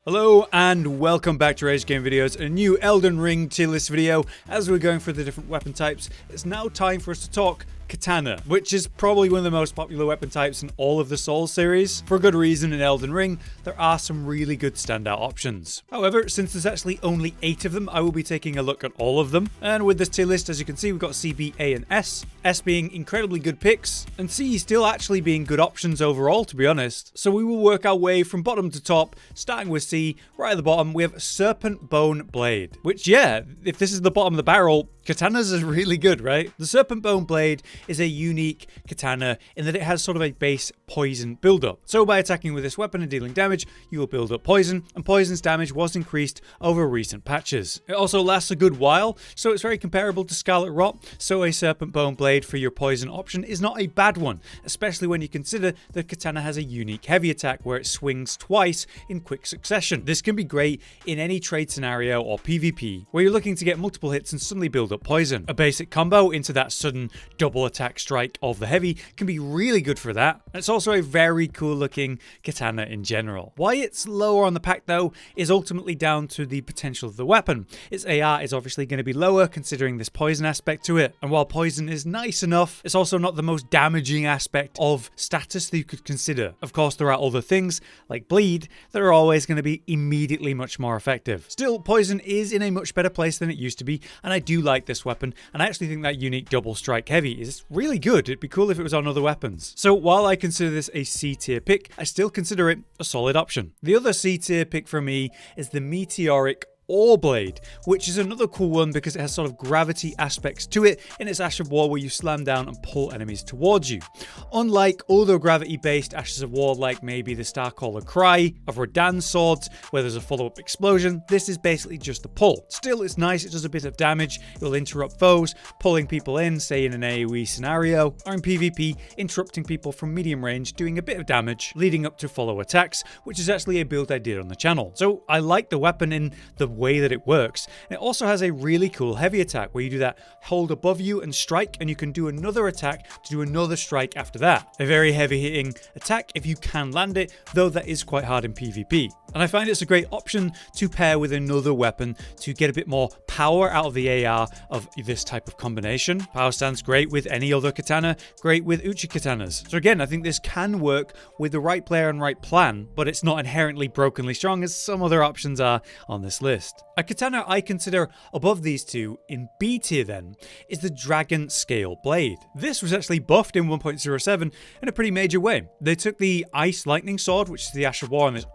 Hello and welcome back to RageGamingVideos, a new Elden Ring tier list video. As we're going through the different weapon types, it's now time for us to talk Katana, which is probably one of the most popular weapon types in all of the Souls series. For a good reason, in Elden Ring, there are some really good standout options. However, since there's actually only 8 of them, I will be taking a look at all of them. And with this tier list, as you can see, we've got C, B, A, and S. S being incredibly good picks, and C still actually being good options overall, to be honest. So we will work our way from bottom to top, starting with C. Right at the bottom, we have Serpent Bone Blade, which, yeah, if this is the bottom of the barrel, Katanas is really good, right? The Serpent Bone Blade is a unique katana in that it has sort of a base poison buildup. So by attacking with this weapon and dealing damage, you will build up poison, and poison's damage was increased over recent patches. It also lasts a good while, so it's very comparable to Scarlet Rot, so a Serpent Bone Blade for your poison option is not a bad one, especially when you consider that Katana has a unique heavy attack where it swings twice in quick succession. This can be great in any trade scenario or PvP, where you're looking to get multiple hits and suddenly build up poison. A basic combo into that sudden double attack strike of the heavy can be really good for that. And it's also a very cool looking katana in general. Why it's lower on the pack though is ultimately down to the potential of the weapon. Its AR is obviously going to be lower considering this poison aspect to it, and while poison is nice enough, it's also not the most damaging aspect of status that you could consider. Of course, there are other things like bleed that are always going to be immediately much more effective. Still, poison is in a much better place than it used to be, and I do like this weapon, and I actually think that unique double strike heavy is really good. It'd be cool if it was on other weapons. So while I consider this a C tier pick, I still consider it a solid option. The other C tier pick for me is the Meteoric Ore Blade, which is another cool one because it has sort of gravity aspects to it in its Ash of War where you slam down and pull enemies towards you. Unlike other gravity-based Ashes of War, like maybe the Starcaller Cry of Radan's swords, where there's a follow-up explosion, this is basically just a pull. Still, it's nice, it does a bit of damage, it will interrupt foes, pulling people in, say in an AoE scenario, or in PvP, interrupting people from medium range, doing a bit of damage, leading up to follow attacks, which is actually a build I did on the channel. So I like the weapon in the way that it works. And it also has a really cool heavy attack where you do that hold above you and strike, and you can do another attack to do another strike after that. A very heavy hitting attack if you can land it, though that is quite hard in PvP. And I find it's a great option to pair with another weapon to get a bit more power out of the AR of this type of combination. Power stands great with any other katana, great with Uchikatanas. So again, I think this can work with the right player and right plan, but it's not inherently brokenly strong as some other options are on this list. A katana I consider above these two in B tier then is the Dragonscale Blade. This was actually buffed in 1.07 in a pretty major way. They took the Ice Lightning Sword, which is the Ash of War, and this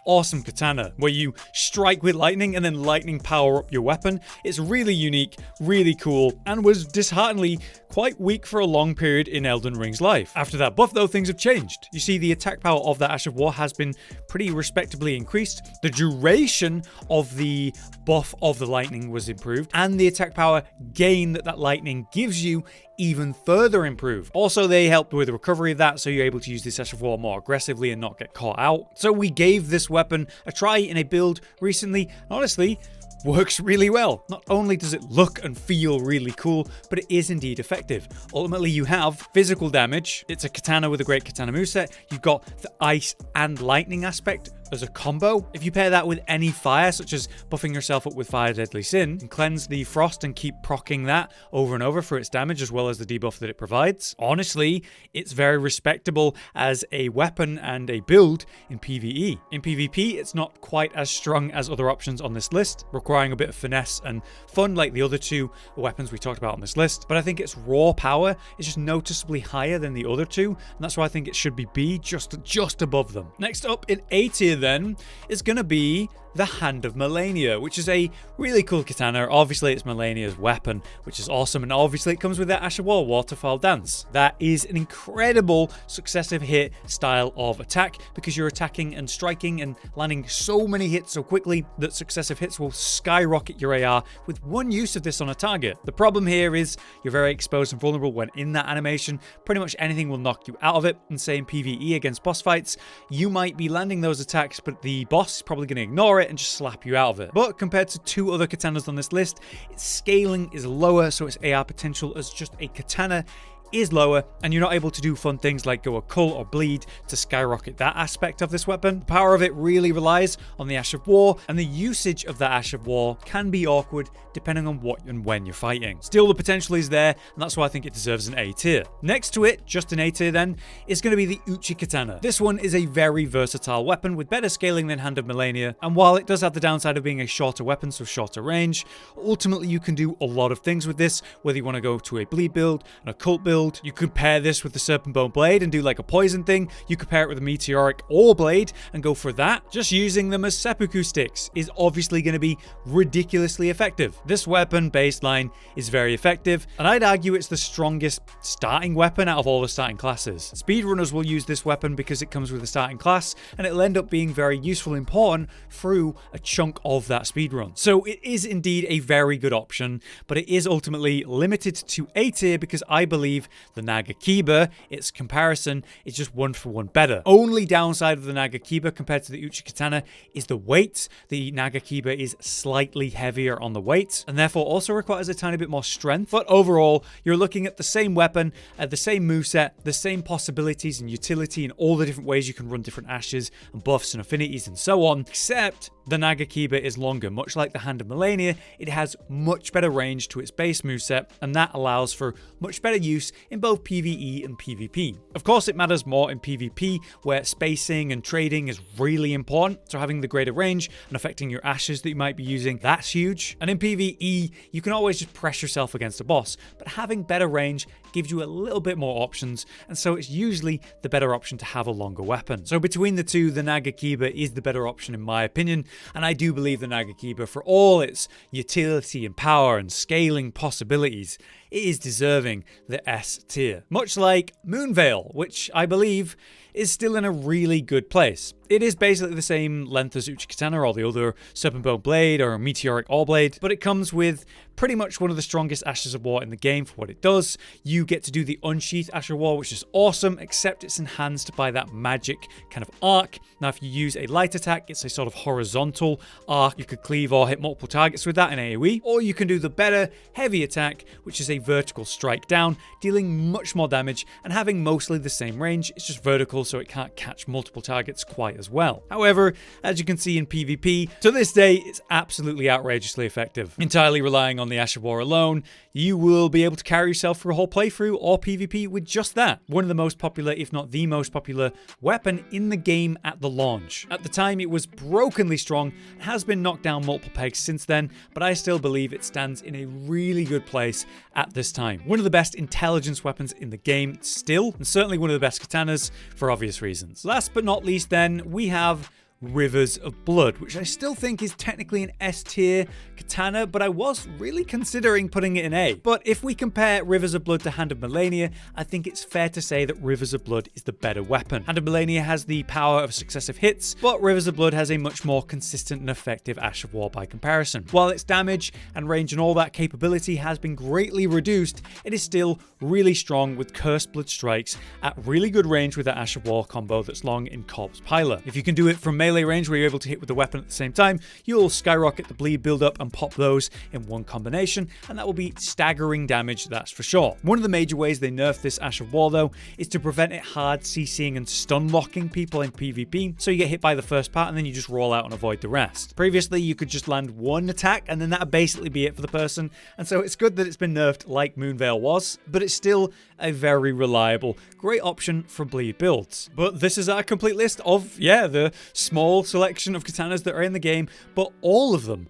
awesome katana where you strike with lightning and then lightning power up your weapon. It's really unique, really cool, and was dishearteningly quite weak for a long period in Elden Ring's life. After that buff though, things have changed. You see, the attack power of that Ash of War has been pretty respectably increased. The duration of the buff of the lightning was improved, and the attack power gain that lightning gives you even further improved. Also, they helped with the recovery of that, so you're able to use this Ash of War more aggressively and not get caught out. So we gave this weapon a try in a build recently, and honestly, works really well. Not only does it look and feel really cool, but it is indeed effective. Ultimately, you have physical damage. It's a katana with a great katana moveset. You've got the ice and lightning aspect as a combo. If you pair that with any fire, such as buffing yourself up with Fire Deadly Sin, and cleanse the frost and keep proccing that over and over for its damage as well as the debuff that it provides, honestly, it's very respectable as a weapon and a build in PvE. In PvP, it's not quite as strong as other options on this list, requiring a bit of finesse and fun like the other two weapons we talked about on this list, but I think its raw power is just noticeably higher than the other two, and that's why I think it should be B, just above them. Next up in A tier then is going to be the Hand of Malenia, which is a really cool katana. Obviously, it's Malenia's weapon, which is awesome, and obviously it comes with that Ash of War waterfall dance. That is an incredible successive hit style of attack because you're attacking and striking and landing so many hits so quickly that successive hits will skyrocket your AR with one use of this on a target. The problem here is you're very exposed and vulnerable when in that animation. Pretty much anything will knock you out of it, and say in PvE against boss fights, you might be landing those attacks, but the boss is probably going to ignore it and just slap you out of it. But compared to two other katanas on this list, its scaling is lower, so its AR potential as just a katana is lower, and you're not able to do fun things like go occult or bleed to skyrocket that aspect of this weapon. The power of it really relies on the Ash of War, and the usage of that Ash of War can be awkward depending on what and when you're fighting. Still, the potential is there, and that's why I think it deserves an A tier. Next to it, just an A tier then, is going to be the Uchigatana. This one is a very versatile weapon with better scaling than Hand of Malenia, and while it does have the downside of being a shorter weapon, so shorter range, ultimately you can do a lot of things with this, whether you want to go to a bleed build, an occult build. You could pair this with the Serpent Bone Blade and do like a poison thing. You could pair it with a Meteoric or Blade and go for that. Just using them as seppuku sticks is obviously going to be ridiculously effective. This weapon baseline is very effective, and I'd argue it's the strongest starting weapon out of all the starting classes. Speedrunners will use this weapon because it comes with a starting class, and it'll end up being very useful and important through a chunk of that speedrun. So it is indeed a very good option, but it is ultimately limited to A tier because I believe the Nagakiba, its comparison, is just one for one better. Only downside of the Nagakiba compared to the Uchigatana is the weight. The Nagakiba is slightly heavier on the weight, and therefore also requires a tiny bit more strength. But overall, you're looking at the same weapon, the same moveset, the same possibilities and utility in all the different ways you can run different ashes and buffs and affinities and so on, except the Nagakiba is longer. Much like the Hand of Malenia, it has much better range to its base moveset, and that allows for much better use in both PvE and PvP. Of course, it matters more in PvP, where spacing and trading is really important, so having the greater range and affecting your ashes that you might be using, that's huge. And in PvE, you can always just press yourself against a boss, but having better range gives you a little bit more options, and so it's usually the better option to have a longer weapon. So between the two, the Nagakiba is the better option in my opinion, and I do believe the Nagakiba, for all its utility and power and scaling possibilities, it is deserving the S tier. Much like Moonveil, which I believe is still in a really good place. It is basically the same length as Uchigatana or the other Serpent Bone Blade or Meteoric All Blade, but it comes with pretty much one of the strongest Ashes of War in the game for what it does. You get to do the Unsheathed Ash of War, which is awesome, except it's enhanced by that magic kind of arc. Now, if you use a light attack, it's a sort of horizontal arc. You could cleave or hit multiple targets with that in AoE, or you can do the better heavy attack, which is a vertical strike down, dealing much more damage and having mostly the same range. It's just vertical, so it can't catch multiple targets quite as well. However, as you can see in PvP, to this day, it's absolutely outrageously effective. Entirely relying on the Ash of War alone, you will be able to carry yourself through a whole playthrough or PvP with just that. One of the most popular, if not the most popular, weapon in the game at the launch. At the time, it was brokenly strong and has been knocked down multiple pegs since then, but I still believe it stands in a really good place at this time. One of the best intelligence weapons in the game still, and certainly one of the best katanas for obvious reasons. Last but not least then, we have Rivers of Blood, which I still think is technically an S tier katana, but I was really considering putting it in A. But if we compare Rivers of Blood to Hand of Malenia, I think it's fair to say that Rivers of Blood is the better weapon. Hand of Malenia has the power of successive hits, but Rivers of Blood has a much more consistent and effective Ash of War by comparison. While its damage and range and all that capability has been greatly reduced, it is still really strong with Cursed Blood strikes at really good range with that Ash of War combo that's long in Corpse Piler. If you can do it from melee range where you're able to hit with the weapon at the same time, you'll skyrocket the bleed build up and pop those in one combination, and that will be staggering damage, that's for sure. One of the major ways they nerf this Ash of War though is to prevent it hard CCing and stun locking people in PvP, so you get hit by the first part and then you just roll out and avoid the rest. Previously you could just land one attack and then that'd basically be it for the person, and so it's good that it's been nerfed like Moonveil was, but it's still a very reliable, great option for bleed builds. But this is our complete list of, the small selection of katanas that are in the game, but all of them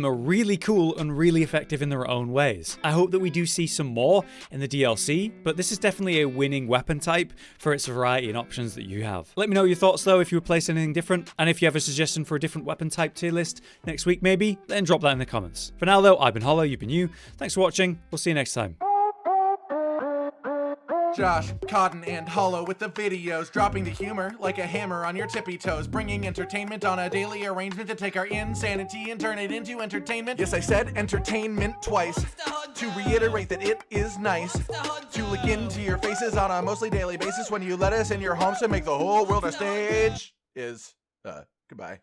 are really cool and really effective in their own ways. I hope that we do see some more in the DLC, but this is definitely a winning weapon type for its variety and options that you have. Let me know your thoughts though if you would place anything different, and if you have a suggestion for a different weapon type tier list next week maybe, then drop that in the comments. For now though, I've been Hollow, you've been you. Thanks for watching, we'll see you next time. Josh, Cotton, and Hollow with the videos, dropping the humor like a hammer on your tippy toes, bringing entertainment on a daily arrangement to take our insanity and turn it into entertainment. Yes, I said entertainment twice, to reiterate that it is nice to look into your faces on a mostly daily basis when you let us in your homes to make the whole world a stage. Goodbye.